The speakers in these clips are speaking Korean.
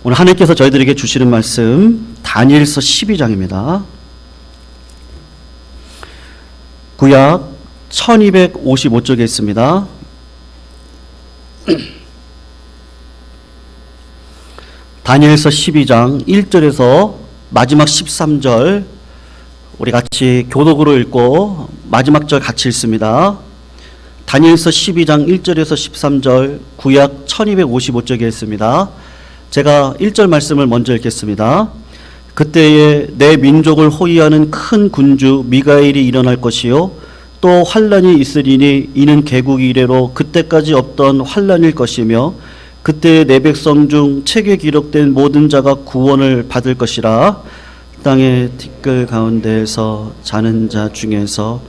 오늘 하나님께서 저희들에게 주시는 말씀 다니엘서 12장입니다. 구약 1255쪽에 있습니다. 다니엘서 12장 1절에서 마지막 13절 우리 같이 교독으로 읽고 마지막 절 같이 읽습니다. 다니엘서 12장 1절에서 13절 구약 1255쪽에 있습니다. 제가 1절 말씀을 먼저 읽겠습니다. 그때에 내 민족을 호위하는 큰 군주 미가엘이 일어날 것이요 또 환란이 있으리니 이는 개국 이래로 그때까지 없던 환란일 것이며 그때 내 백성 중 책에 기록된 모든 자가 구원을 받을 것이라. 땅의 티끌 가운데에서 자는 자 중에서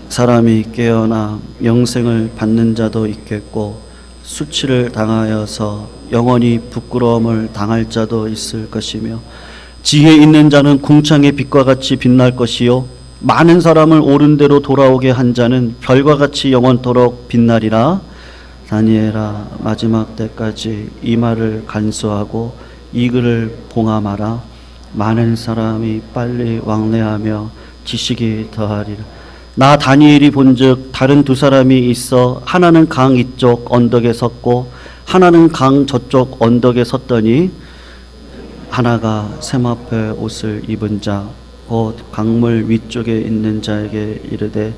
사람이 깨어나 영생을 받는 자도 있겠고 수치를 당하여서 영원히 부끄러움을 당할 자도 있을 것이며 지혜 있는 자는 궁창의 빛과 같이 빛날 것이요 많은 사람을 옳은 대로 돌아오게 한 자는 별과 같이 영원토록 빛나리라. 다니엘아, 마지막 때까지 이 말을 간수하고 이 글을 봉함하라. 많은 사람이 빨리 왕래하며 지식이 더하리라. 나 다니엘이 본즉 다른 두 사람이 있어 하나는 강 이쪽 언덕에 섰고 하나는 강 저쪽 언덕에 섰더니 하나가 세마포의 옷을 입은 자 곧 강물 위쪽에 있는 자에게 이르되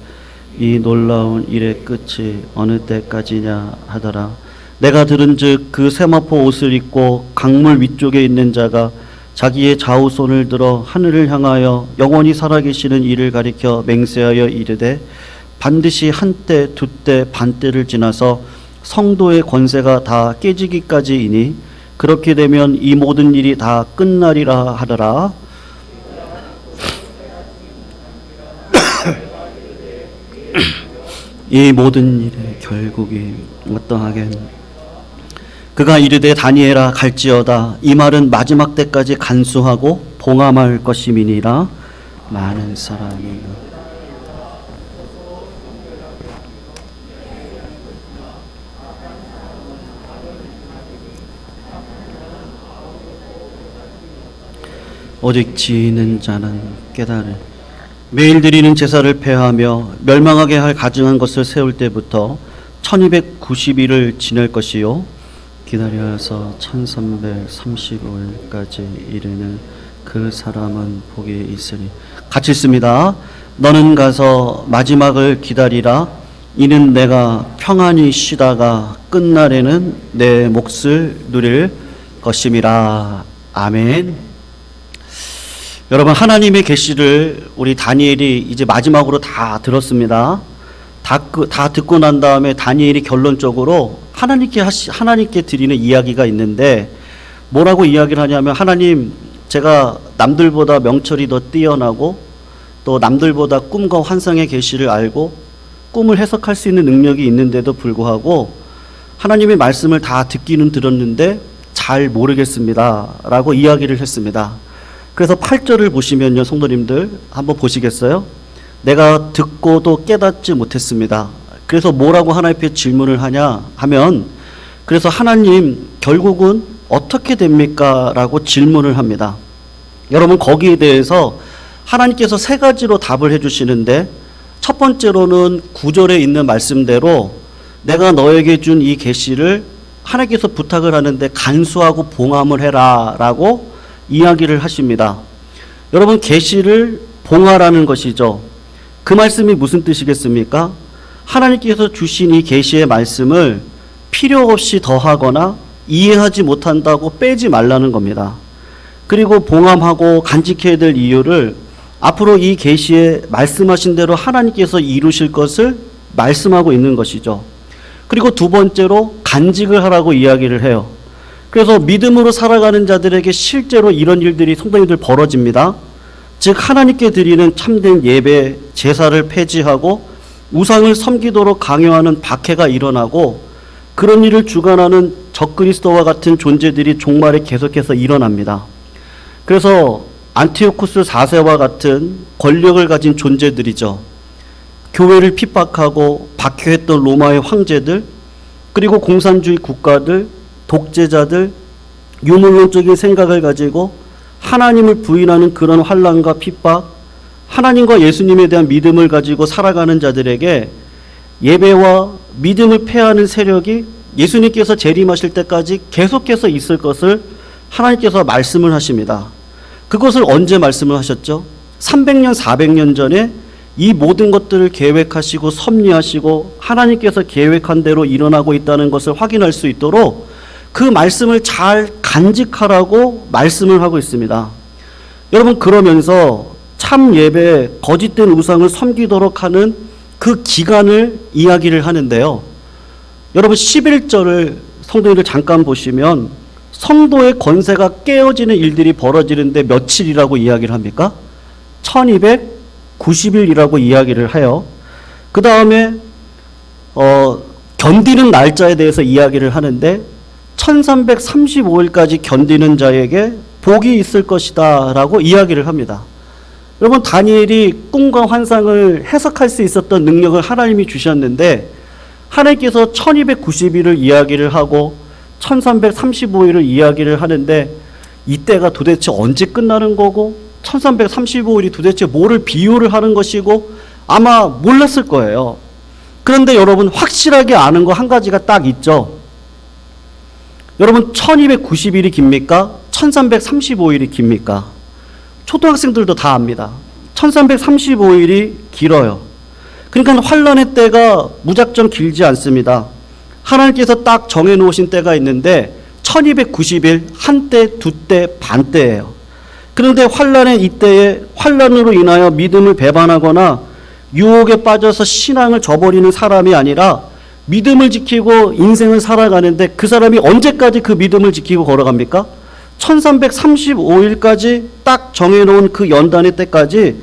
이 놀라운 일의 끝이 어느 때까지냐 하더라. 내가 들은즉 그 세마포 옷을 입고 강물 위쪽에 있는 자가 자기의 좌우 손을 들어 하늘을 향하여 영원히 살아계시는 이를 가리켜 맹세하여 이르되 반드시 한때 두때 반때를 지나서 성도의 권세가 다 깨지기까지이니 그렇게 되면 이 모든 일이 다 끝나리라 하더라. 이 모든 일의 결국이 어떠하겠노. 그가 이르되 다니엘아 갈지어다. 이 말은 마지막 때까지 간수하고 봉함할 것임이니라. 많은 사람이 오직 지혜 있는 자는 깨달을 매일 드리는 제사를 폐하며 멸망하게 할 가증한 것을 세울 때부터 1290일을 지낼 것이요 기다려서 1335일까지 이르는 그 사람은 복이 있으니. 같이 있습니다. 너는 가서 마지막을 기다리라. 이는 내가 평안히 쉬다가 끝날에는 내 몫을 누릴 것임이라. 아멘. 여러분, 하나님의 계시를 우리 다니엘이 이제 마지막으로 다 들었습니다. 다 듣고 난 다음에 다니엘이 결론적으로 하나님께 드리는 이야기가 있는데 뭐라고 이야기를 하냐면, 하나님, 제가 남들보다 명철이 더 뛰어나고 또 남들보다 꿈과 환상의 계시를 알고 꿈을 해석할 수 있는 능력이 있는데도 불구하고 하나님의 말씀을 다 듣기는 들었는데 잘 모르겠습니다 라고 이야기를 했습니다. 그래서 8절을 보시면요, 성도님들 한번 보시겠어요? 내가 듣고도 깨닫지 못했습니다. 그래서 뭐라고 하나님께 질문을 하냐 하면, 그래서 하나님 결국은 어떻게 됩니까? 라고 질문을 합니다. 여러분, 거기에 대해서 하나님께서 세 가지로 답을 해주시는데, 첫 번째로는 9절에 있는 말씀대로 내가 너에게 준 이 계시를 하나님께서 부탁을 하는데 간수하고 봉함을 해라 라고 이야기를 하십니다. 여러분, 계시를 봉하라는 것이죠. 그 말씀이 무슨 뜻이겠습니까? 하나님께서 주신 이 계시의 말씀을 필요 없이 더하거나 이해하지 못한다고 빼지 말라는 겁니다. 그리고 봉함하고 간직해야 될 이유를 앞으로 이 계시에 말씀하신 대로 하나님께서 이루실 것을 말씀하고 있는 것이죠. 그리고 두 번째로 간직을 하라고 이야기를 해요. 그래서 믿음으로 살아가는 자들에게 실제로 이런 일들이 성도님들 벌어집니다. 즉, 하나님께 드리는 참된 예배, 제사를 폐지하고 우상을 섬기도록 강요하는 박해가 일어나고, 그런 일을 주관하는 적그리스도와 같은 존재들이 종말에 계속해서 일어납니다. 그래서 안티오쿠스 4세와 같은 권력을 가진 존재들이죠. 교회를 핍박하고 박해했던 로마의 황제들, 그리고 공산주의 국가들, 독재자들, 유물론적인 생각을 가지고 하나님을 부인하는 그런 환난과 핍박, 하나님과 예수님에 대한 믿음을 가지고 살아가는 자들에게 예배와 믿음을 폐하는 세력이 예수님께서 재림하실 때까지 계속해서 있을 것을 하나님께서 말씀을 하십니다. 그것을 언제 말씀을 하셨죠? 300년, 400년 전에 이 모든 것들을 계획하시고 섭리하시고 하나님께서 계획한 대로 일어나고 있다는 것을 확인할 수 있도록 그 말씀을 잘 간직하라고 말씀을 하고 있습니다. 여러분, 그러면서 참 예배, 거짓된 우상을 섬기도록 하는 그 기간을 이야기를 하는데요. 여러분, 11절을 성도님들 잠깐 보시면 성도의 권세가 깨어지는 일들이 벌어지는데 며칠이라고 이야기를 합니까? 1290일이라고 이야기를 해요. 그 다음에 견디는 날짜에 대해서 이야기를 하는데 1335일까지 견디는 자에게 복이 있을 것이다 라고 이야기를 합니다. 여러분, 다니엘이 꿈과 환상을 해석할 수 있었던 능력을 하나님이 주셨는데 하나님께서 1290일을 이야기를 하고 1335일을 이야기를 하는데 이때가 도대체 언제 끝나는 거고 1335일이 도대체 뭐를 비유를 하는 것이고 아마 몰랐을 거예요. 그런데 여러분, 확실하게 아는 거 한 가지가 딱 있죠. 여러분, 1290일이 깁니까? 1335일이 깁니까? 초등학생들도 다 압니다. 1335일이 길어요. 그러니까 환란의 때가 무작정 길지 않습니다. 하나님께서 딱 정해놓으신 때가 있는데 1290일, 한때, 두때, 반때예요. 그런데 환란의 이때에 환란으로 인하여 믿음을 배반하거나 유혹에 빠져서 신앙을 저버리는 사람이 아니라 믿음을 지키고 인생을 살아가는데 그 사람이 언제까지 그 믿음을 지키고 걸어갑니까? 1335일까지 딱 정해놓은 그 연단의 때까지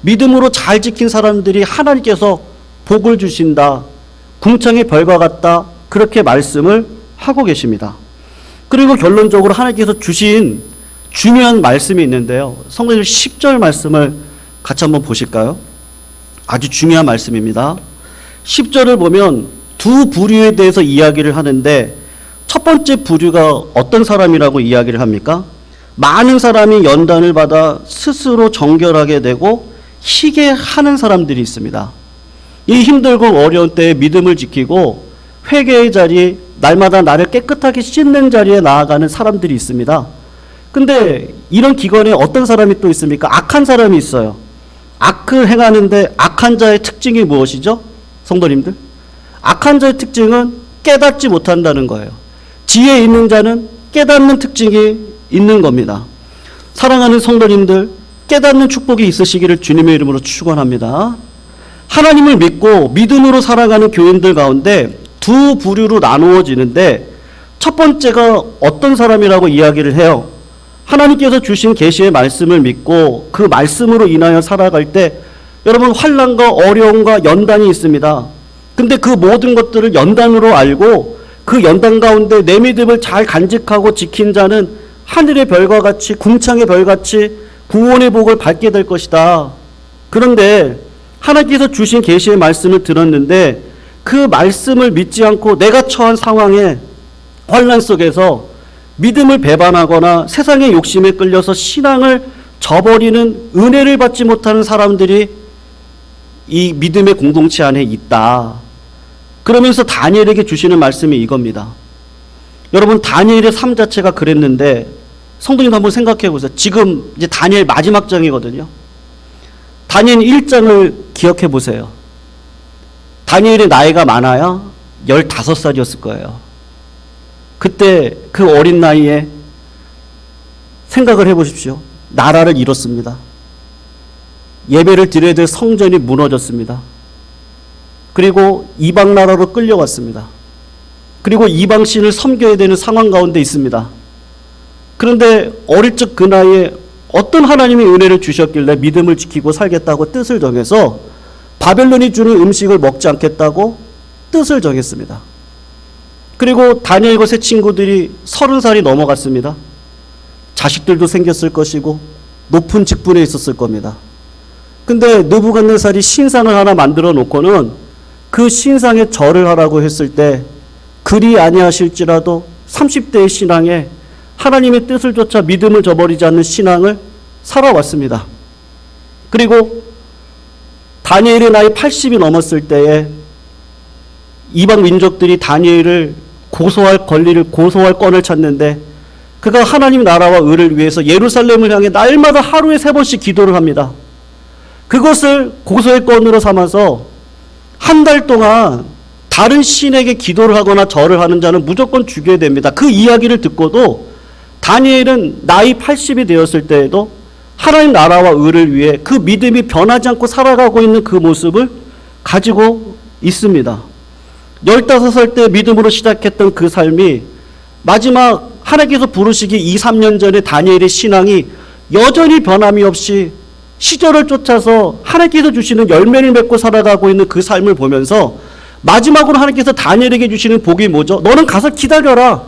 믿음으로 잘 지킨 사람들이 하나님께서 복을 주신다. 궁창의 별과 같다. 그렇게 말씀을 하고 계십니다. 그리고 결론적으로 하나님께서 주신 중요한 말씀이 있는데요. 성경의 10절 말씀을 같이 한번 보실까요? 아주 중요한 말씀입니다. 10절을 보면 두 부류에 대해서 이야기를 하는데 첫 번째 부류가 어떤 사람이라고 이야기를 합니까? 많은 사람이 연단을 받아 스스로 정결하게 되고 희게 하는 사람들이 있습니다. 이 힘들고 어려운 때에 믿음을 지키고 회개의 자리, 날마다 나를 깨끗하게 씻는 자리에 나아가는 사람들이 있습니다. 근데 이런 기관에 어떤 사람이 또 있습니까? 악한 사람이 있어요. 악을 행하는데 악한 자의 특징이 무엇이죠? 성도님들? 악한 자의 특징은 깨닫지 못한다는 거예요. 지혜 있는 자는 깨닫는 특징이 있는 겁니다. 사랑하는 성도님들, 깨닫는 축복이 있으시기를 주님의 이름으로 축원합니다. 하나님을 믿고 믿음으로 살아가는 교인들 가운데 두 부류로 나누어지는데 첫 번째가 어떤 사람이라고 이야기를 해요? 하나님께서 주신 계시의 말씀을 믿고 그 말씀으로 인하여 살아갈 때 여러분, 환난과 어려움과 연단이 있습니다. 근데 그 모든 것들을 연단으로 알고 그 연단 가운데 내 믿음을 잘 간직하고 지킨 자는 하늘의 별과 같이, 궁창의 별같이 구원의 복을 받게 될 것이다. 그런데 하나님께서 주신 계시의 말씀을 들었는데 그 말씀을 믿지 않고 내가 처한 상황에 환난 속에서 믿음을 배반하거나 세상의 욕심에 끌려서 신앙을 저버리는 은혜를 받지 못하는 사람들이 이 믿음의 공동체 안에 있다. 그러면서 다니엘에게 주시는 말씀이 이겁니다. 여러분, 다니엘의 삶 자체가 그랬는데 성도님도 한번 생각해 보세요. 지금 이제 다니엘 마지막 장이거든요. 다니엘 1장을 기억해 보세요. 다니엘의 나이가 많아야 15살이었을 거예요. 그때 그 어린 나이에 생각을 해 보십시오. 나라를 잃었습니다. 예배를 드려야 될 성전이 무너졌습니다. 그리고 이방 나라로 끌려왔습니다. 그리고 이방 신을 섬겨야 되는 상황 가운데 있습니다. 그런데 어릴 적 그 나이에 어떤 하나님의 은혜를 주셨길래 믿음을 지키고 살겠다고 뜻을 정해서 바벨론이 주는 음식을 먹지 않겠다고 뜻을 정했습니다. 그리고 다니엘과 세 친구들이 30살이 넘어갔습니다. 자식들도 생겼을 것이고 높은 직분에 있었을 겁니다. 근데 느부갓네살이 신상을 하나 만들어 놓고는 그 신상에 절을 하라고 했을 때 그리 아니하실지라도 30대의 신앙에 하나님의 뜻을 쫓아 믿음을 저버리지 않는 신앙을 살아왔습니다. 그리고 다니엘의 나이 80이 넘었을 때에 이방 민족들이 다니엘을 고소할 건을 찾는데 그가 하나님 나라와 의를 위해서 예루살렘을 향해 날마다 하루에 3번씩 기도를 합니다. 그것을 고소의 건으로 삼아서 한 달 동안 다른 신에게 기도를 하거나 절을 하는 자는 무조건 죽여야 됩니다. 그 이야기를 듣고도 다니엘은 나이 80이 되었을 때에도 하나님 나라와 의를 위해 그 믿음이 변하지 않고 살아가고 있는 그 모습을 가지고 있습니다. 15살 때 믿음으로 시작했던 그 삶이 마지막 하나님께서 부르시기 2, 3년 전에 다니엘의 신앙이 여전히 변함이 없이 시절을 쫓아서 하나님께서 주시는 열매를 맺고 살아가고 있는 그 삶을 보면서 마지막으로 하나님께서 다니엘에게 주시는 복이 뭐죠? 너는 가서 기다려라.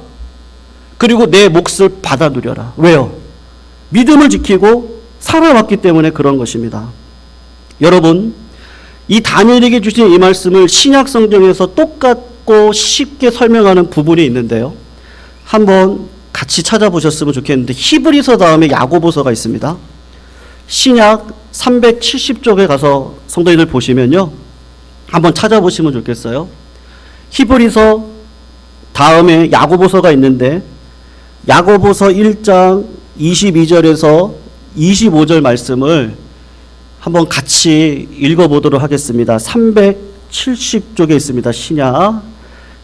그리고 내 몫을 받아 누려라. 왜요? 믿음을 지키고 살아왔기 때문에 그런 것입니다. 여러분, 이 다니엘에게 주신 이 말씀을 신약 성경에서 똑같고 쉽게 설명하는 부분이 있는데요. 한번 같이 찾아보셨으면 좋겠는데 히브리서 다음에 야고보서가 있습니다. 신약 370쪽에 가서 성도님들 보시면요. 한번 찾아보시면 좋겠어요. 히브리서 다음에 야고보서가 있는데 야고보서 1장 22절에서 25절 말씀을 한번 같이 읽어보도록 하겠습니다. 370쪽에 있습니다. 신약.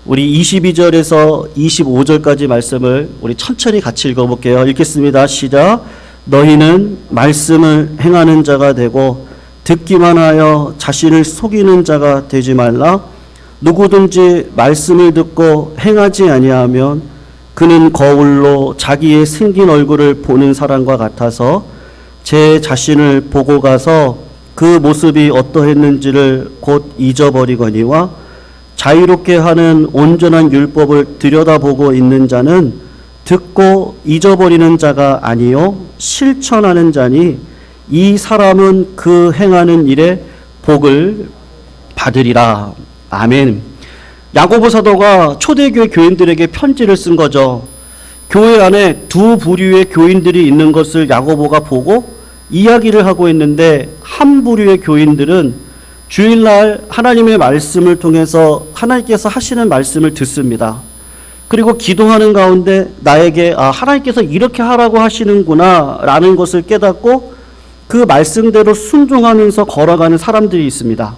우리 22절에서 25절까지 말씀을 우리 천천히 같이 읽어볼게요. 읽겠습니다. 시작. 너희는 말씀을 행하는 자가 되고 듣기만 하여 자신을 속이는 자가 되지 말라. 누구든지 말씀을 듣고 행하지 아니하면 그는 거울로 자기의 생긴 얼굴을 보는 사람과 같아서 제 자신을 보고 가서 그 모습이 어떠했는지를 곧 잊어버리거니와 자유롭게 하는 온전한 율법을 들여다보고 있는 자는 듣고 잊어버리는 자가 아니요 실천하는 자니 이 사람은 그 행하는 일에 복을 받으리라. 아멘. 야고보 사도가 초대교회 교인들에게 편지를 쓴 거죠. 교회 안에 두 부류의 교인들이 있는 것을 야고보가 보고 이야기를 하고 있는데 한 부류의 교인들은 주일날 하나님의 말씀을 통해서 하나님께서 하시는 말씀을 듣습니다. 그리고 기도하는 가운데 나에게 하나님께서 이렇게 하라고 하시는구나 라는 것을 깨닫고 그 말씀대로 순종하면서 걸어가는 사람들이 있습니다.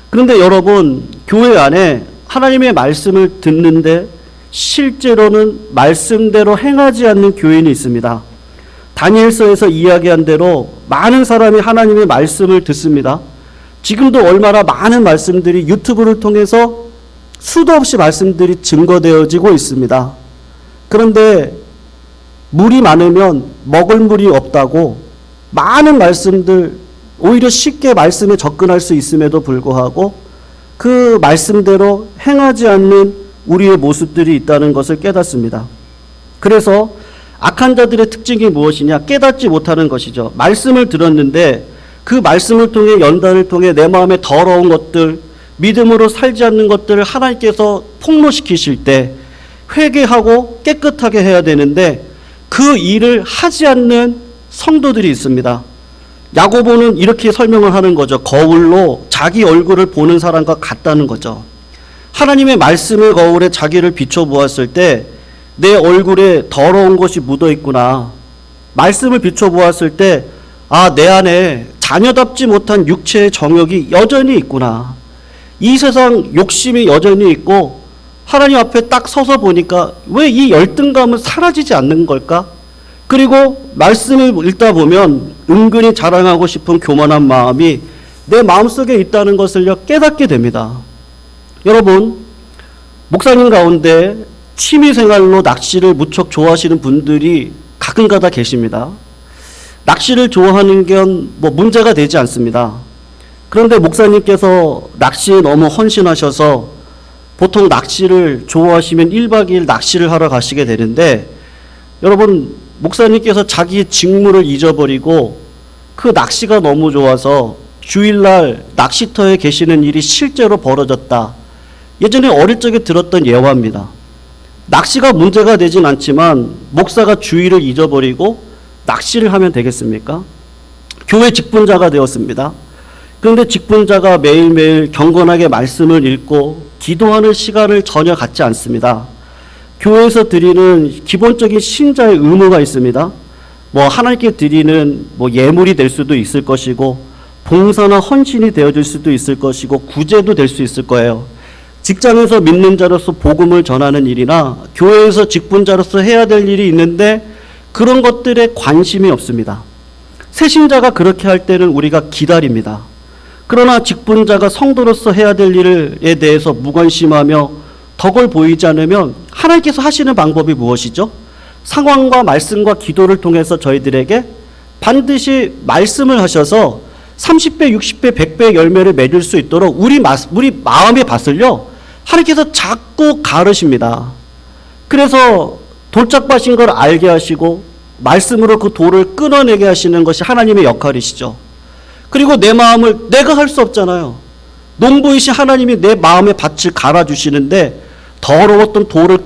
그런데 여러분, 교회 안에 하나님의 말씀을 듣는데 실제로는 말씀대로 행하지 않는 교인이 있습니다. 다니엘서에서 이야기한 대로 많은 사람이 하나님의 말씀을 듣습니다. 지금도 얼마나 많은 말씀들이 유튜브를 통해서 수도 없이 말씀들이 증거되어지고 있습니다. 그런데 물이 많으면 먹을 물이 없다고 많은 말씀들, 오히려 쉽게 말씀에 접근할 수 있음에도 불구하고 그 말씀대로 행하지 않는 우리의 모습들이 있다는 것을 깨닫습니다. 그래서 악한 자들의 특징이 무엇이냐? 깨닫지 못하는 것이죠. 말씀을 들었는데 그 말씀을 통해 연단을 통해 내 마음에 더러운 것들, 믿음으로 살지 않는 것들을 하나님께서 폭로시키실 때 회개하고 깨끗하게 해야 되는데 그 일을 하지 않는 성도들이 있습니다. 야고보는 이렇게 설명을 하는 거죠. 거울로 자기 얼굴을 보는 사람과 같다는 거죠. 하나님의 말씀의 거울에 자기를 비춰보았을 때 내 얼굴에 더러운 것이 묻어 있구나. 말씀을 비춰보았을 때 내 안에 자녀답지 못한 육체의 정욕이 여전히 있구나. 이 세상 욕심이 여전히 있고 하나님 앞에 딱 서서 보니까 왜 이 열등감은 사라지지 않는 걸까? 그리고 말씀을 읽다 보면 은근히 자랑하고 싶은 교만한 마음이 내 마음속에 있다는 것을 깨닫게 됩니다. 여러분, 목사님 가운데 취미생활로 낚시를 무척 좋아하시는 분들이 가끔가다 계십니다. 낚시를 좋아하는 건 문제가 되지 않습니다. 그런데 목사님께서 낚시에 너무 헌신하셔서 보통 낚시를 좋아하시면 1박 2일 낚시를 하러 가시게 되는데 여러분, 목사님께서 자기의 직무를 잊어버리고 그 낚시가 너무 좋아서 주일날 낚시터에 계시는 일이 실제로 벌어졌다. 예전에 어릴 적에 들었던 예화입니다. 낚시가 문제가 되진 않지만 목사가 주의를 잊어버리고 낚시를 하면 되겠습니까? 교회 직분자가 되었습니다. 그런데 직분자가 매일매일 경건하게 말씀을 읽고 기도하는 시간을 전혀 갖지 않습니다. 교회에서 드리는 기본적인 신자의 의무가 있습니다. 하나님께 드리는 예물이 될 수도 있을 것이고, 봉사나 헌신이 되어질 수도 있을 것이고, 구제도 될 수 있을 거예요. 직장에서 믿는 자로서 복음을 전하는 일이나 교회에서 직분자로서 해야 될 일이 있는데 그런 것들에 관심이 없습니다. 새신자가 그렇게 할 때는 우리가 기다립니다. 그러나 직분자가 성도로서 해야 될 일에 대해서 무관심하며 덕을 보이지 않으면 하나님께서 하시는 방법이 무엇이죠? 상황과 말씀과 기도를 통해서 저희들에게 반드시 말씀을 하셔서 30배, 60배, 100배 열매를 맺을 수 있도록 우리 마음의 밭을요, 하나님께서 자꾸 가르십니다. 그래서 돌짝밭인 걸 알게 하시고 말씀으로 그 돌을 끊어내게 하시는 것이 하나님의 역할이시죠. 그리고 내 마음을 내가 할 수 없잖아요. 농부이신 하나님이 내 마음의 밭을 갈아주시는데 더러웠던 돌을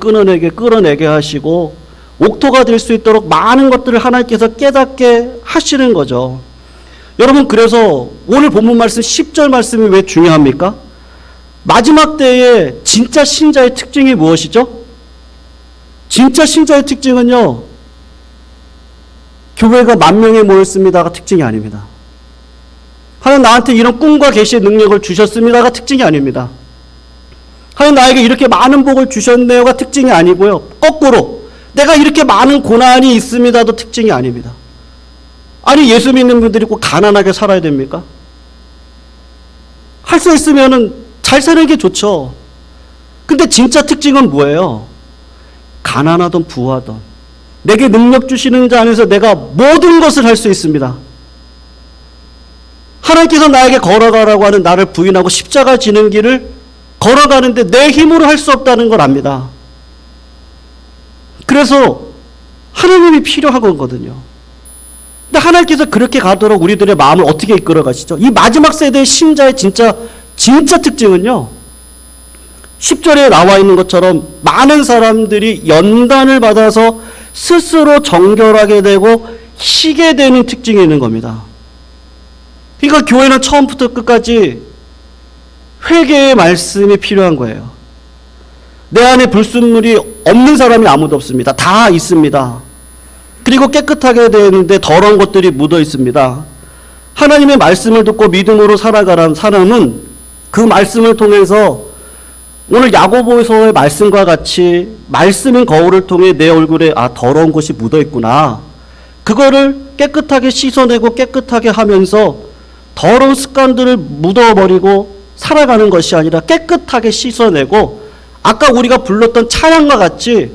끌어내게 하시고 옥토가 될 수 있도록 많은 것들을 하나님께서 깨닫게 하시는 거죠. 여러분, 그래서 오늘 본문 말씀 10절 말씀이 왜 중요합니까? 마지막 때에 진짜 신자의 특징이 무엇이죠? 진짜 신자의 특징은요, 교회가 10,000명이 모였습니다가 특징이 아닙니다. 하나님 나한테 이런 꿈과 계시의 능력을 주셨습니다가 특징이 아닙니다. 하나님 나에게 이렇게 많은 복을 주셨네요가 특징이 아니고요, 거꾸로 내가 이렇게 많은 고난이 있습니다도 특징이 아닙니다. 아니, 예수 믿는 분들이 꼭 가난하게 살아야 됩니까? 할 수 있으면은 잘 사는 게 좋죠. 근데 진짜 특징은 뭐예요? 가난하던 부하던 내게 능력 주시는 자 안에서 내가 모든 것을 할 수 있습니다. 하나님께서 나에게 걸어가라고 하는 나를 부인하고 십자가 지는 길을 걸어가는데 내 힘으로 할 수 없다는 걸 압니다. 그래서 하나님이 필요한 거거든요. 근데 하나님께서 그렇게 가도록 우리들의 마음을 어떻게 이끌어 가시죠? 이 마지막 세대의 신자의 진짜 특징은요, 10절에 나와 있는 것처럼 많은 사람들이 연단을 받아서 스스로 정결하게 되고 희게 되는 특징이 있는 겁니다. 그러니까 교회는 처음부터 끝까지 회개의 말씀이 필요한 거예요. 내 안에 불순물이 없는 사람이 아무도 없습니다. 다 있습니다. 그리고 깨끗하게 되는데 더러운 것들이 묻어 있습니다. 하나님의 말씀을 듣고 믿음으로 살아가는 사람은 그 말씀을 통해서 오늘 야고보서의 말씀과 같이 말씀인 거울을 통해 내 얼굴에 더러운 것이 묻어 있구나, 그거를 깨끗하게 씻어내고 깨끗하게 하면서 더러운 습관들을 묻어버리고 살아가는 것이 아니라 깨끗하게 씻어내고 아까 우리가 불렀던 찬양과 같이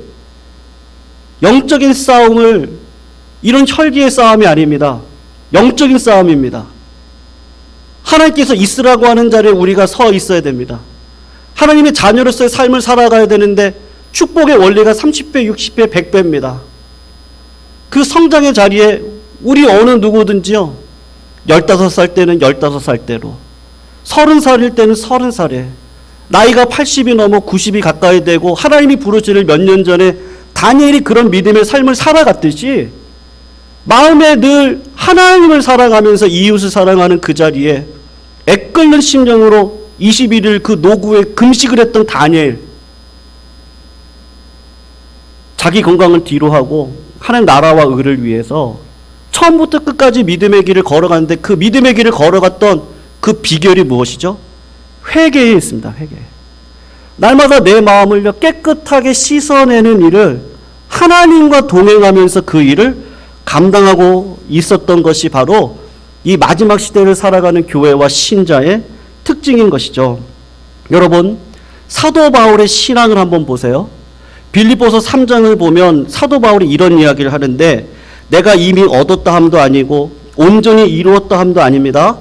영적인 싸움을, 이런 혈기의 싸움이 아닙니다. 영적인 싸움입니다. 하나님께서 있으라고 하는 자리에 우리가 서 있어야 됩니다. 하나님의 자녀로서의 삶을 살아가야 되는데 축복의 원리가 30배, 60배, 100배입니다. 그 성장의 자리에 우리 어느 누구든지요, 15살 때는 15살대로, 30살일 때는 30살에, 나이가 80이 넘어 90이 가까이 되고 하나님이 부르시를 몇 년 전에 다니엘이 그런 믿음의 삶을 살아갔듯이 마음에 늘 하나님을 사랑하면서 이웃을 사랑하는 그 자리에 애끓는 심령으로 21일 그 노구에 금식을 했던 다니엘, 자기 건강을 뒤로 하고 하나님 나라와 의를 위해서 처음부터 끝까지 믿음의 길을 걸어갔는데 그 믿음의 길을 걸어갔던 그 비결이 무엇이죠? 회개에 있습니다. 회개. 날마다 내 마음을 깨끗하게 씻어내는 일을 하나님과 동행하면서 그 일을 감당하고 있었던 것이 바로 이 마지막 시대를 살아가는 교회와 신자의 특징인 것이죠. 여러분, 사도 바울의 신앙을 한번 보세요. 빌립보서 3장을 보면 사도 바울이 이런 이야기를 하는데, 내가 이미 얻었다 함도 아니고 온전히 이루었다 함도 아닙니다.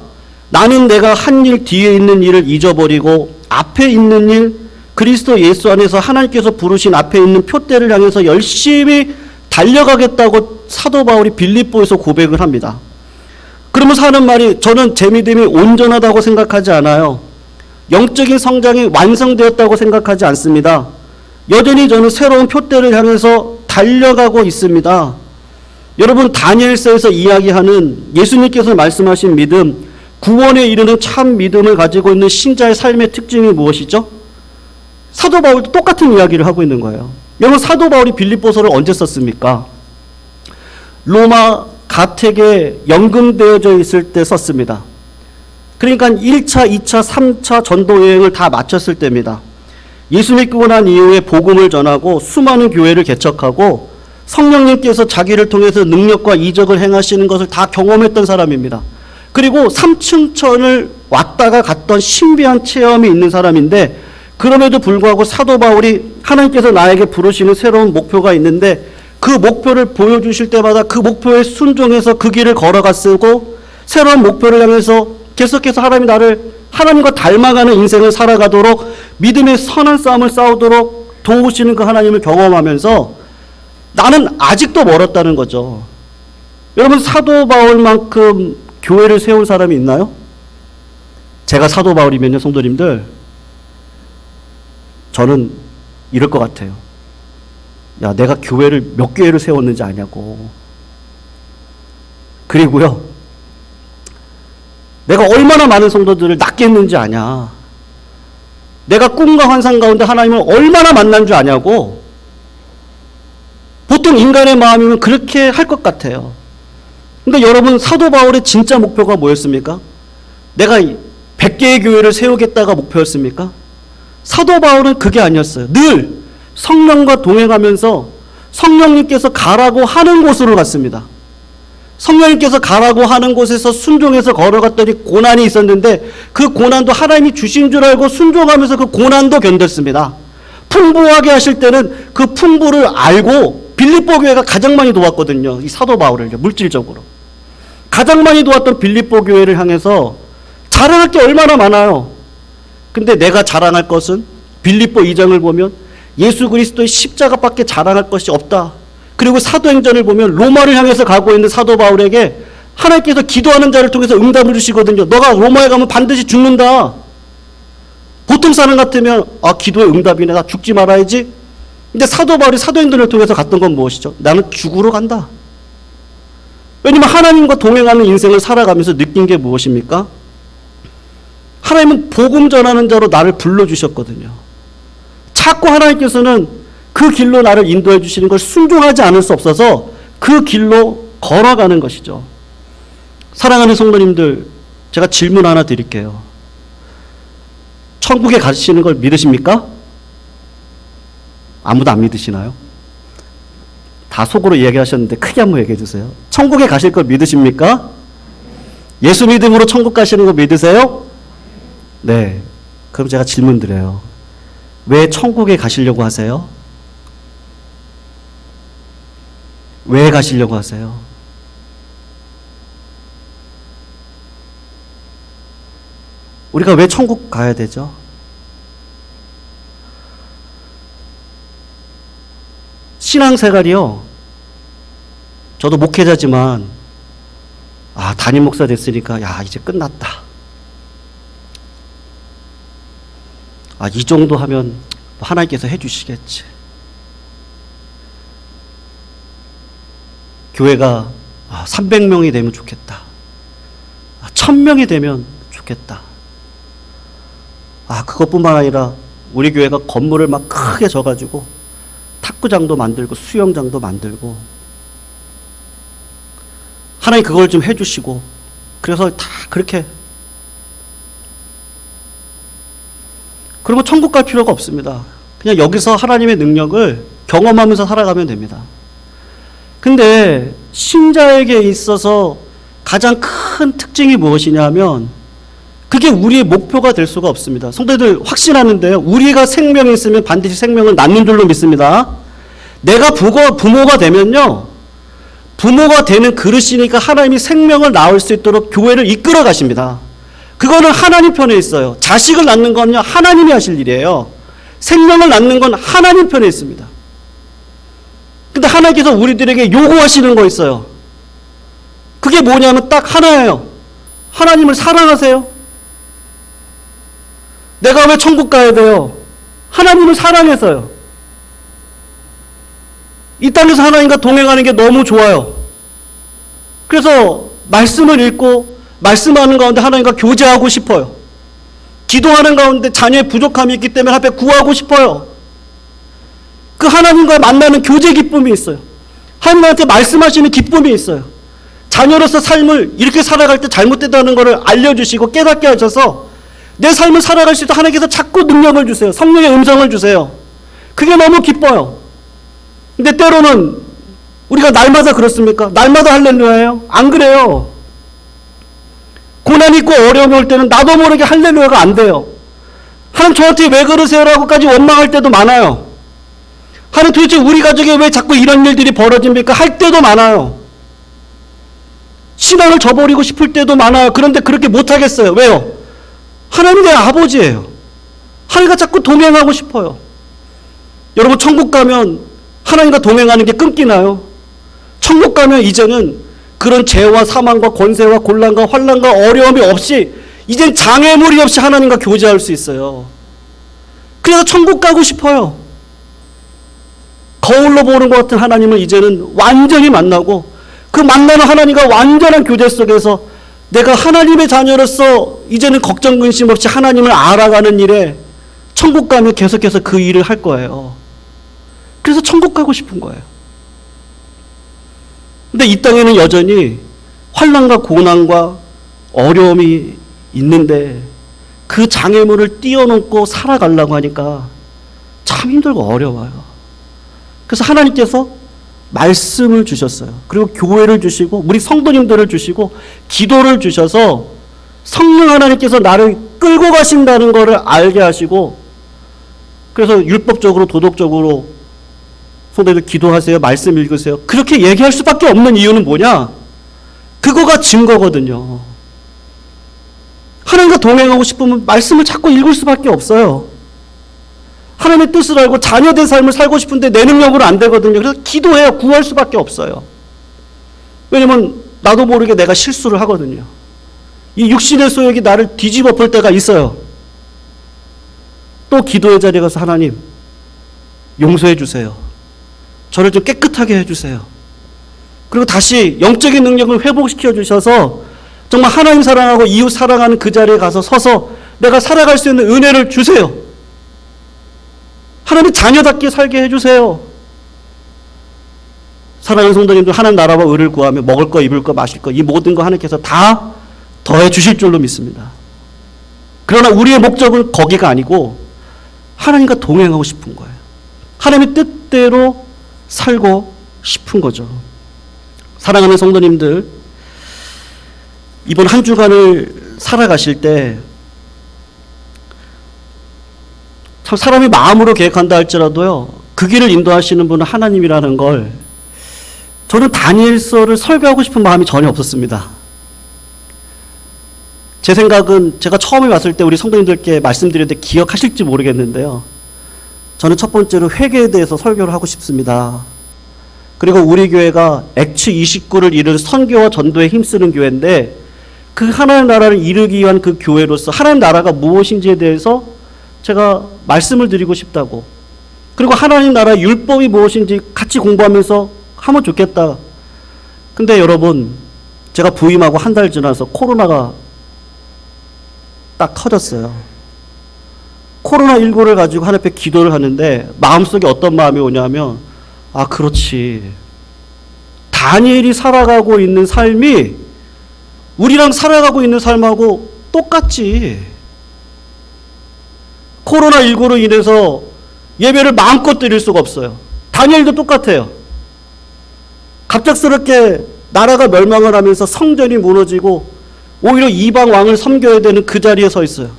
나는 내가 한 일 뒤에 있는 일을 잊어버리고 앞에 있는 일, 그리스도 예수 안에서 하나님께서 부르신 앞에 있는 표대를 향해서 열심히 달려가겠다고 사도 바울이 빌립보에서 고백을 합니다. 그러면서 하는 말이, 저는 제 믿음이 온전하다고 생각하지 않아요. 영적인 성장이 완성되었다고 생각하지 않습니다. 여전히 저는 새로운 표대를 향해서 달려가고 있습니다. 여러분, 다니엘서에서 이야기하는 예수님께서 말씀하신 믿음, 구원에 이르는 참 믿음을 가지고 있는 신자의 삶의 특징이 무엇이죠? 사도 바울도 똑같은 이야기를 하고 있는 거예요. 여러분, 사도 바울이 빌립보서를 언제 썼습니까? 로마 가택에 연금되어져 있을 때 썼습니다. 그러니까 1차, 2차, 3차 전도 여행을 다 마쳤을 때입니다. 예수 믿고 난 이후에 복음을 전하고 수많은 교회를 개척하고 성령님께서 자기를 통해서 능력과 이적을 행하시는 것을 다 경험했던 사람입니다. 그리고 3층천을 왔다가 갔던 신비한 체험이 있는 사람인데, 그럼에도 불구하고 사도 바울이 하나님께서 나에게 부르시는 새로운 목표가 있는데 그 목표를 보여주실 때마다 그 목표에 순종해서 그 길을 걸어갔고, 새로운 목표를 향해서 계속해서 하나님이 나를 하나님과 닮아가는 인생을 살아가도록 믿음의 선한 싸움을 싸우도록 도우시는 그 하나님을 경험하면서 나는 아직도 멀었다는 거죠. 여러분, 사도 바울만큼 교회를 세운 사람이 있나요? 제가 사도 바울이면요, 성도님들, 저는 이럴 것 같아요. 야, 내가 교회를 몇 교회를 세웠는지 아냐고. 그리고요, 내가 얼마나 많은 성도들을 낫게 했는지 아냐. 내가 꿈과 환상 가운데 하나님을 얼마나 만난 줄 아냐고. 보통 인간의 마음이면 그렇게 할 것 같아요. 근데 여러분, 사도 바울의 진짜 목표가 뭐였습니까? 내가 100개의 교회를 세우겠다가 목표였습니까? 사도 바울은 그게 아니었어요. 늘 성령과 동행하면서 성령님께서 가라고 하는 곳으로 갔습니다. 성령님께서 가라고 하는 곳에서 순종해서 걸어갔더니 고난이 있었는데 그 고난도 하나님이 주신 줄 알고 순종하면서 그 고난도 견뎠습니다. 풍부하게 하실 때는 그 풍부를 알고 빌립보 교회가 가장 많이 도왔거든요. 이 사도 바울을요, 물질적으로. 가장 많이 도왔던 빌립보 교회를 향해서 자랑할 게 얼마나 많아요. 근데 내가 자랑할 것은 빌립보 2장을 보면 예수 그리스도의 십자가밖에 자랑할 것이 없다. 그리고 사도행전을 보면 로마를 향해서 가고 있는 사도 바울에게 하나님께서 기도하는 자를 통해서 응답을 주시거든요. 너가 로마에 가면 반드시 죽는다. 보통 사람 같으면 기도의 응답이네, 나 죽지 말아야지. 근데 사도 바울이 사도행전을 통해서 갔던 건 무엇이죠? 나는 죽으러 간다. 왜냐면 하나님과 동행하는 인생을 살아가면서 느낀 게 무엇입니까? 하나님은 복음 전하는 자로 나를 불러주셨거든요. 자꾸 하나님께서는 그 길로 나를 인도해 주시는 걸 순종하지 않을 수 없어서 그 길로 걸어가는 것이죠. 사랑하는 성도님들, 제가 질문 하나 드릴게요. 천국에 가시는 걸 믿으십니까? 아무도 안 믿으시나요? 다 속으로 얘기하셨는데 크게 한번 얘기해 주세요. 천국에 가실 걸 믿으십니까? 예수 믿음으로 천국 가시는 거 믿으세요? 네. 그럼 제가 질문 드려요. 왜 천국에 가시려고 하세요? 왜 가시려고 하세요? 우리가 왜 천국 가야 되죠? 신앙생활이요, 저도 목회자지만 담임 목사 됐으니까 이제 끝났다. 이 정도 하면 하나님께서 해주시겠지. 교회가 300명이 되면 좋겠다. 1000명이 되면 좋겠다. 그것뿐만 아니라 우리 교회가 건물을 막 크게 져가지고 탁구장도 만들고 수영장도 만들고, 하나님 그걸 좀 해주시고, 그래서 다 그렇게. 그리고 천국 갈 필요가 없습니다. 그냥 여기서 하나님의 능력을 경험하면서 살아가면 됩니다. 근데 신자에게 있어서 가장 큰 특징이 무엇이냐 하면 그게 우리의 목표가 될 수가 없습니다. 성도들 확신하는데요, 우리가 생명이 있으면 반드시 생명을 낳는 줄로 믿습니다. 내가 부모가 되면요, 부모가 되는 그릇이니까 하나님이 생명을 낳을 수 있도록 교회를 이끌어 가십니다. 그거는 하나님 편에 있어요. 자식을 낳는 건요, 하나님이 하실 일이에요. 생명을 낳는 건 하나님 편에 있습니다. 근데 하나님께서 우리들에게 요구하시는 거 있어요. 그게 뭐냐면 딱 하나예요. 하나님을 사랑하세요. 내가 왜 천국 가야 돼요? 하나님을 사랑해서요. 이 땅에서 하나님과 동행하는 게 너무 좋아요. 그래서 말씀을 읽고 말씀하는 가운데 하나님과 교제하고 싶어요. 기도하는 가운데 자녀의 부족함이 있기 때문에 하나님 앞에 구하고 싶어요. 그 하나님과 만나는 교제 기쁨이 있어요. 하나님한테 말씀하시는 기쁨이 있어요. 자녀로서 삶을 이렇게 살아갈 때 잘못됐다는 것을 알려주시고 깨닫게 하셔서 내 삶을 살아갈 수 있도록 하나님께서 자꾸 능력을 주세요. 성령의 음성을 주세요. 그게 너무 기뻐요. 근데 때로는 우리가 날마다 그렇습니까? 날마다 할렐루야예요? 안 그래요. 고난이 있고 어려움이 올 때는 나도 모르게 할렐루야가 안 돼요. 하나님 저한테 왜 그러세요라고까지 원망할 때도 많아요. 하나님 도대체 우리 가족에 왜 자꾸 이런 일들이 벌어집니까? 할 때도 많아요. 신앙을 저버리고 싶을 때도 많아요. 그런데 그렇게 못하겠어요. 왜요? 하나님이 내 아버지예요. 하나님과 자꾸 동행하고 싶어요. 여러분 천국 가면 하나님과 동행하는 게 끊기나요? 천국 가면 이제는 그런 죄와 사망과 권세와 곤란과 환난과 어려움이 없이 이젠 장애물이 없이 하나님과 교제할 수 있어요. 그래서 천국 가고 싶어요. 거울로 보는 것 같은 하나님을 이제는 완전히 만나고 그 만나는 하나님과 완전한 교제 속에서 내가 하나님의 자녀로서 이제는 걱정 근심 없이 하나님을 알아가는 일에 천국 가면 계속해서 그 일을 할 거예요. 그래서 천국 가고 싶은 거예요. 근데 이 땅에는 여전히 환난과 고난과 어려움이 있는데 그 장애물을 뛰어넘고 살아가려고 하니까 참 힘들고 어려워요. 그래서 하나님께서 말씀을 주셨어요. 그리고 교회를 주시고 우리 성도님들을 주시고 기도를 주셔서 성령 하나님께서 나를 끌고 가신다는 것을 알게 하시고 그래서 율법적으로 도덕적으로 성도님들 기도하세요. 말씀 읽으세요. 그렇게 얘기할 수밖에 없는 이유는 뭐냐? 그거가 증거거든요. 하나님과 동행하고 싶으면 말씀을 자꾸 읽을 수밖에 없어요. 하나님의 뜻을 알고 자녀된 삶을 살고 싶은데 내 능력으로 안 되거든요. 그래서 기도해야 구할 수밖에 없어요. 왜냐면 나도 모르게 내가 실수를 하거든요. 이 육신의 소욕이 나를 뒤집어 볼 때가 있어요. 또 기도의 자리에 가서 하나님 용서해 주세요. 저를 좀 깨끗하게 해주세요. 그리고 다시 영적인 능력을 회복시켜 주셔서 정말 하나님 사랑하고 이웃 사랑하는 그 자리에 가서 서서 내가 살아갈 수 있는 은혜를 주세요. 하나님 자녀답게 살게 해주세요. 사랑하는 성도님들 하나님 나라와 의를 구하며 먹을 거 입을 거 마실 거 이 모든 거 하나님께서 다 더해 주실 줄로 믿습니다. 그러나 우리의 목적은 거기가 아니고 하나님과 동행하고 싶은 거예요. 하나님의 뜻대로 살고 싶은 거죠. 사랑하는 성도님들, 이번 한 주간을 살아가실 때 참 사람이 마음으로 계획한다 할지라도요, 그 길을 인도하시는 분은 하나님이라는 걸 저는 다니엘서를 설교하고 싶은 마음이 전혀 없었습니다. 제 생각은 제가 처음에 왔을 때 우리 성도님들께 말씀드렸는데 기억하실지 모르겠는데요. 저는 첫 번째로 회개에 대해서 설교를 하고 싶습니다. 그리고 우리 교회가 액츠 29를 이룬 선교와 전도에 힘쓰는 교회인데 그 하나님 나라를 이루기 위한 그 교회로서 하나님 나라가 무엇인지에 대해서 제가 말씀을 드리고 싶다고, 그리고 하나님 나라의 율법이 무엇인지 같이 공부하면서 하면 좋겠다. 근데 여러분, 제가 부임하고 한 달 지나서 코로나가 딱 터졌어요. 코로나19를 가지고 하나님 앞에 기도를 하는데 마음속에 어떤 마음이 오냐면, 아, 그렇지. 다니엘이 살아가고 있는 삶이 우리랑 살아가고 있는 삶하고 똑같지. 코로나19로 인해서 예배를 마음껏 드릴 수가 없어요. 다니엘도 똑같아요. 갑작스럽게 나라가 멸망을 하면서 성전이 무너지고 오히려 이방 왕을 섬겨야 되는 그 자리에 서 있어요.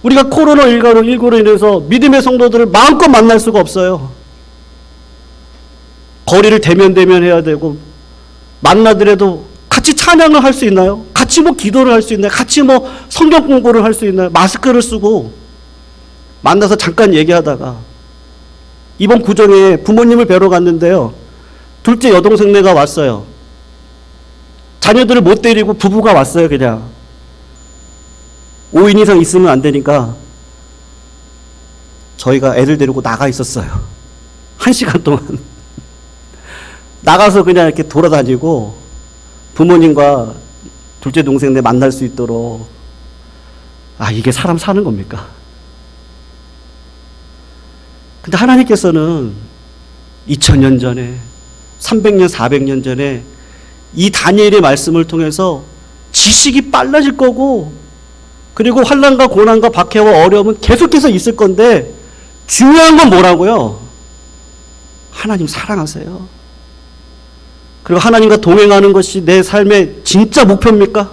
우리가 코로나19로 인해서 믿음의 성도들을 마음껏 만날 수가 없어요. 거리를 대면해야 되고, 만나더라도 같이 찬양을 할 수 있나요? 같이 뭐 기도를 할 수 있나요? 같이 뭐 성경 공부를 할 수 있나요? 마스크를 쓰고 만나서 잠깐 얘기하다가, 이번 구정에 부모님을 뵈러 갔는데요, 둘째 여동생네가 왔어요. 자녀들을 못 데리고 부부가 왔어요. 그냥 5인 이상 있으면 안 되니까 저희가 애들 데리고 나가 있었어요. 1시간 동안 나가서 그냥 이렇게 돌아다니고 부모님과 둘째 동생네 만날 수 있도록. 이게 사람 사는 겁니까? 근데 하나님께서는 2000년 전에 300년 400년 전에 이 다니엘의 말씀을 통해서 지식이 빨라질 거고, 그리고 환난과 고난과 박해와 어려움은 계속해서 있을 건데, 중요한 건 뭐라고요? 하나님 사랑하세요. 그리고 하나님과 동행하는 것이 내 삶의 진짜 목표입니까?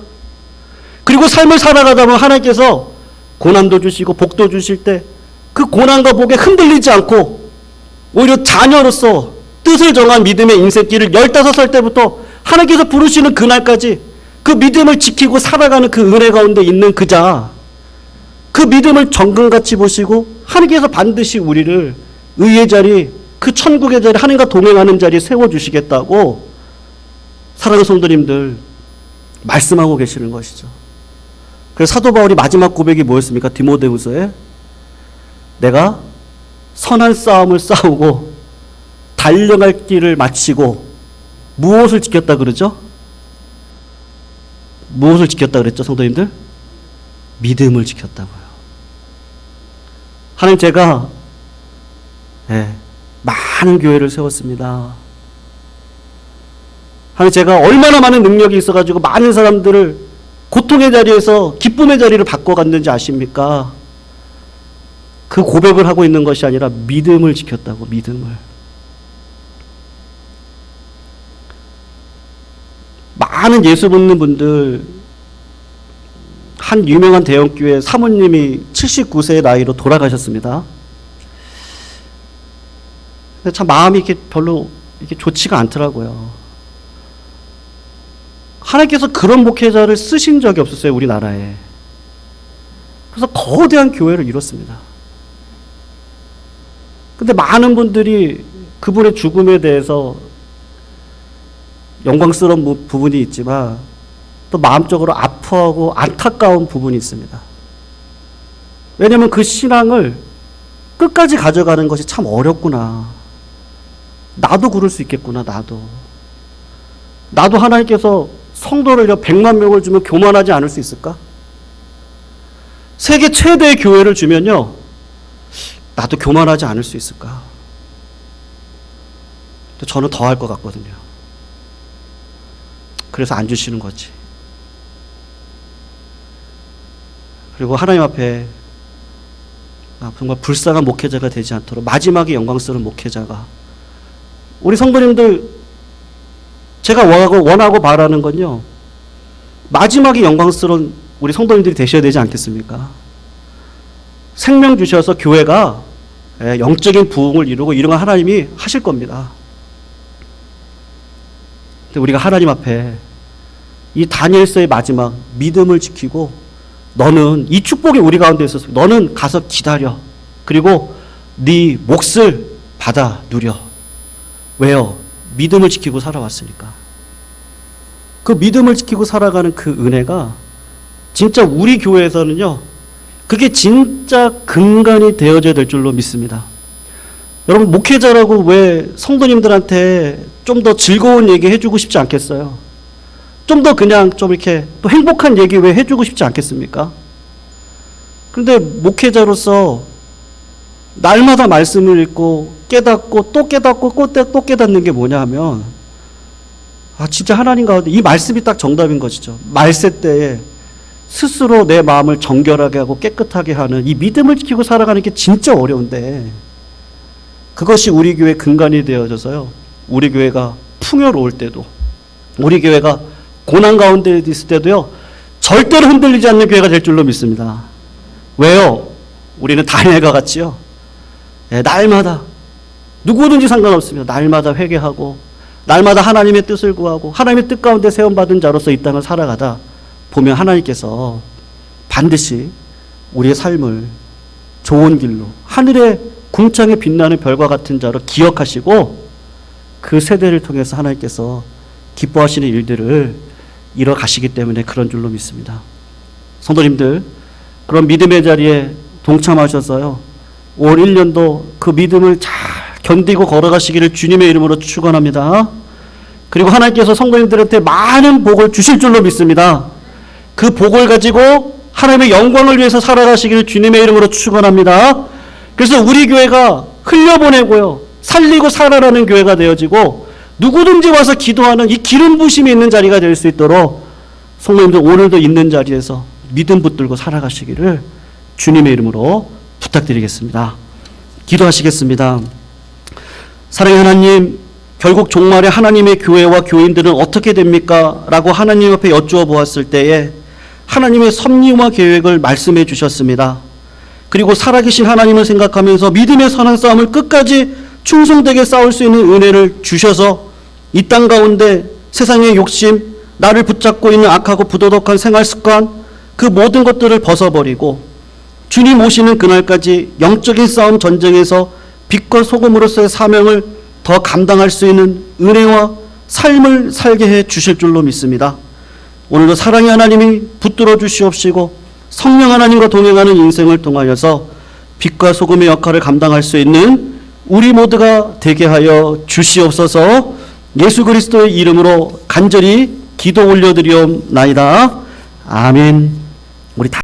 그리고 삶을 살아가다 보면 하나님께서 고난도 주시고 복도 주실 때 그 고난과 복에 흔들리지 않고 오히려 자녀로서 뜻을 정한 믿음의 인생길을 15살 때부터 하나님께서 부르시는 그날까지 그 믿음을 지키고 살아가는 그 은혜 가운데 있는 그자, 그 믿음을 정금같이 보시고 하나님께서 반드시 우리를 의의 자리, 그 천국의 자리, 하나님과 동행하는 자리에 세워주시겠다고 사랑하는 성도님들 말씀하고 계시는 것이죠. 그래서 사도 바울이 마지막 고백이 뭐였습니까? 디모데후서에 내가 선한 싸움을 싸우고 달려갈 길을 마치고 무엇을 지켰다 그러죠? 무엇을 지켰다 그랬죠, 성도님들? 믿음을 지켰다고요. 하나님, 제가 많은 교회를 세웠습니다. 하나님, 제가 얼마나 많은 능력이 있어가지고 많은 사람들을 고통의 자리에서 기쁨의 자리를 바꿔갔는지 아십니까? 그 고백을 하고 있는 것이 아니라 믿음을 지켰다고, 믿음을. 많은 예수 믿는 분들, 한 유명한 대형교회 사모님이 79세의 나이로 돌아가셨습니다. 근데 참 마음이 이렇게 별로 이렇게 좋지가 않더라고요. 하나님께서 그런 목회자를 쓰신 적이 없었어요, 우리나라에. 그래서 거대한 교회를 이뤘습니다. 근데 많은 분들이 그분의 죽음에 대해서 영광스러운 부분이 있지만 또 마음적으로 아파하고 안타까운 부분이 있습니다. 왜냐하면 그 신앙을 끝까지 가져가는 것이 참 어렵구나. 나도 그럴 수 있겠구나. 나도 하나님께서 성도를 100만 명을 주면 교만하지 않을 수 있을까? 세계 최대의 교회를 주면요, 나도 교만하지 않을 수 있을까? 저는 더 할 것 같거든요. 그래서 안 주시는 거지. 그리고 하나님 앞에 정말 불쌍한 목회자가 되지 않도록 마지막에 영광스러운 목회자가, 우리 성도님들, 제가 원하고 바라는 건요, 마지막에 영광스러운 우리 성도님들이 되셔야 되지 않겠습니까? 생명 주셔서 교회가 영적인 부흥을 이루고 이런 거 하나님이 하실 겁니다. 근데 우리가 하나님 앞에 이 다니엘서의 마지막 믿음을 지키고, 너는 이 축복이 우리 가운데 있어서 너는 가서 기다려. 그리고 네 몫을 받아 누려. 왜요? 믿음을 지키고 살아왔으니까. 그 믿음을 지키고 살아가는 그 은혜가 진짜 우리 교회에서는요, 그게 진짜 근간이 되어져야 될 줄로 믿습니다. 여러분, 목회자라고 왜 성도님들한테 좀 더 즐거운 얘기 해주고 싶지 않겠어요? 좀 더 그냥 좀 이렇게 또 행복한 얘기 왜 해주고 싶지 않겠습니까? 그런데 목회자로서 날마다 말씀을 읽고 깨닫고 또 깨닫고 또 깨닫는 게 뭐냐 하면, 진짜 하나님 가운데 이 말씀이 딱 정답인 것이죠. 말세 때에 스스로 내 마음을 정결하게 하고 깨끗하게 하는 이 믿음을 지키고 살아가는 게 진짜 어려운데, 그것이 우리 교회 근간이 되어져서요, 우리 교회가 풍요로울 때도, 우리 교회가 고난 가운데 있을 때도요, 절대로 흔들리지 않는 교회가 될 줄로 믿습니다. 왜요? 우리는 다니엘과 같이요, 날마다 누구든지 상관없습니다. 날마다 회개하고 날마다 하나님의 뜻을 구하고 하나님의 뜻 가운데 세움받은 자로서 이 땅을 살아가다 보면 하나님께서 반드시 우리의 삶을 좋은 길로, 하늘의 궁창에 빛나는 별과 같은 자로 기억하시고 그 세대를 통해서 하나님께서 기뻐하시는 일들을 이뤄 가시기 때문에 그런 줄로 믿습니다. 성도님들, 그런 믿음의 자리에 동참하셔서요, 올 1년도 그 믿음을 잘 견디고 걸어가시기를 주님의 이름으로 축원합니다. 그리고 하나님께서 성도님들한테 많은 복을 주실 줄로 믿습니다. 그 복을 가지고 하나님의 영광을 위해서 살아가시기를 주님의 이름으로 축원합니다. 그래서 우리 교회가 흘려보내고요, 살리고 살아라는 교회가 되어지고 누구든지 와서 기도하는 이 기름 부심이 있는 자리가 될 수 있도록 성도님들 오늘도 있는 자리에서 믿음 붙들고 살아가시기를 주님의 이름으로 부탁드리겠습니다. 기도하시겠습니다. 사랑의 하나님, 결국 종말에 하나님의 교회와 교인들은 어떻게 됩니까? 라고 하나님 앞에 여쭈어 보았을 때에 하나님의 섭리와 계획을 말씀해 주셨습니다. 그리고 살아계신 하나님을 생각하면서 믿음의 선한 싸움을 끝까지 충성되게 싸울 수 있는 은혜를 주셔서 이 땅 가운데 세상의 욕심, 나를 붙잡고 있는 악하고 부도덕한 생활 습관, 그 모든 것들을 벗어버리고 주님 오시는 그날까지 영적인 싸움 전쟁에서 빛과 소금으로서의 사명을 더 감당할 수 있는 은혜와 삶을 살게 해 주실 줄로 믿습니다. 오늘도 사랑의 하나님이 붙들어 주시옵시고 성령 하나님과 동행하는 인생을 통하여서 빛과 소금의 역할을 감당할 수 있는 우리 모두가 되게 하여 주시옵소서. 예수 그리스도의 이름으로 간절히 기도 올려드리옵나이다. 아멘. 우리 다